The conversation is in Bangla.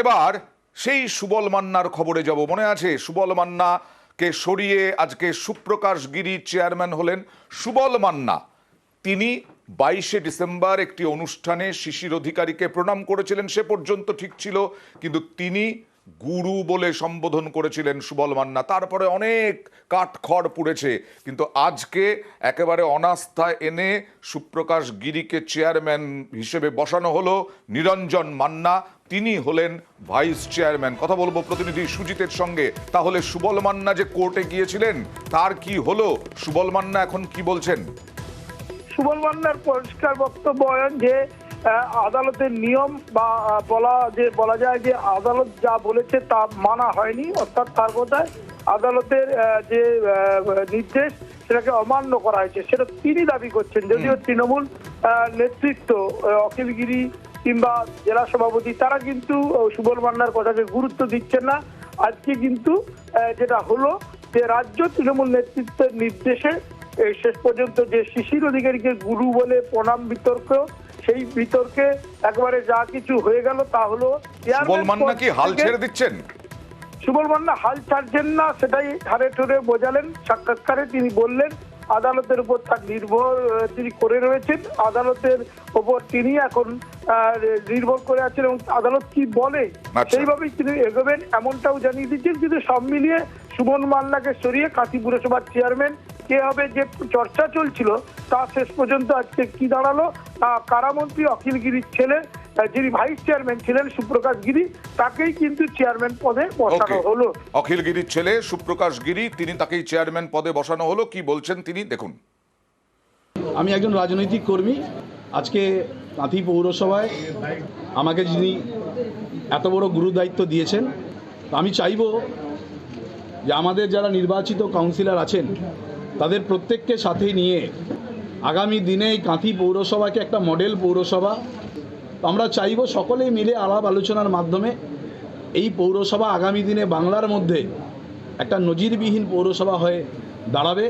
এবার সেই সুবল মান্নার খবরে যাব। মনে আছে সুবল মান্নাকে সরিয়ে আজকে সুপ্রকাশ গিরি চেয়ারম্যান হলেন। সুবল মান্না তিনি 22শে ডিসেম্বর একটি অনুষ্ঠানে শিশির অধিকারীকে প্রণাম করেছিলেন, সে পর্যন্ত ঠিক ছিল, কিন্তু তিনি গুরু বলে সম্বোধন করেছিলেন সুবল মান্না। তারপরে অনেক কাঠখড় পুড়েছে, কিন্তু আজকে একেবারে অনাস্থা এনে সুপ্রকাশ গিরিকে চেয়ারম্যান হিসেবে বসানো হলো। নিরঞ্জন মান্না তিনি হলেন ভাইস চেয়ারম্যান। কথা বলবো প্রতিনিধি সুজিতের সঙ্গে। তাহলে সুবল মান্না যে কোর্টে গিয়েছিলেন তার কি হলো? সুবল মান্না এখন কি বলছেন? সুবল মান্নার পরিষ্কার বক্তব্য যে আদালতের নিয়ম বা বলা যায় যে আদালত যা বলেছে তা মানা হয়নি, অর্থাৎ তার কথায় আদালতের যে নির্দেশ সেটাকে অমান্য করা হয়েছে, সেটা তিনি দাবি করছেন। যদিও তৃণমূল নেতৃত্ব অখিলগিরি কিংবা জেলা সভাপতি তারা কিন্তু সুবল মান্নার কথাকে গুরুত্ব দিচ্ছেন না। আজকে কিন্তু যেটা হলো যে রাজ্য তৃণমূল নেতৃত্বের নির্দেশে শেষ পর্যন্ত যে শিশির অধিকারীকে গুরু বলে প্রণাম বিতর্ক, সেই বিতর্কে একবারে যা কিছু হয়ে গেল তা হলো সুবল মান্না কি হাল ছেড়ে দিচ্ছেন? সুবল মান্না হাল ছাড়ছেন না, সেটাই ধারে ঠোরে বোঝালেন। সাক্ষাৎকারে তিনি বললেন আদালতের উপর তার নির্ভর তিনি করে রয়েছেন, আদালতের উপর তিনি এখন নির্ভর করে আছেন এবং আদালত কি বলে সেইভাবেই তিনি এগোবেন এমনটাও জানিয়ে দিচ্ছেন। কিন্তু সব মিলিয়ে সুবল মান্নাকে সরিয়ে কাঁথি পুরসভার চেয়ারম্যান কে হবে যে চর্চা চলছিল তা শেষ পর্যন্ত আজকে কি দাঁড়ালো, কারামন্ত্রী অখিলগিরির ছেলে যিনি ভাইস চেয়ারম্যান ছিলেন সুপ্রকাশ গিরি, তাকেই কিন্তু চেয়ারম্যান পদে বসানো হলো। অখিলগিরির ছেলে সুপ্রকাশ গিরি, তিনি তাকেই চেয়ারম্যান পদে বসানো হলো। কি বলছেন তিনি দেখুন। আমি একজন রাজনৈতিক কর্মী। আজকে কাঁথি পৌরসভায় আমাকে যিনি এত বড় গুরু দায়িত্ব দিয়েছেন, আমি চাইব যে আমাদের যারা নির্বাচিত কাউন্সিলর আছেন তাদের প্রত্যেককে সাথে নিয়ে আগামী দিনে এই কাঁথি পৌরসভাকে একটা মডেল পৌরসভা, আমরা চাইব সকলেই মিলে আলাপ আলোচনার মাধ্যমে এই পৌরসভা আগামী দিনে বাংলার মধ্যে একটা নজিরবিহীন পৌরসভা হয়ে দাঁড়াবে।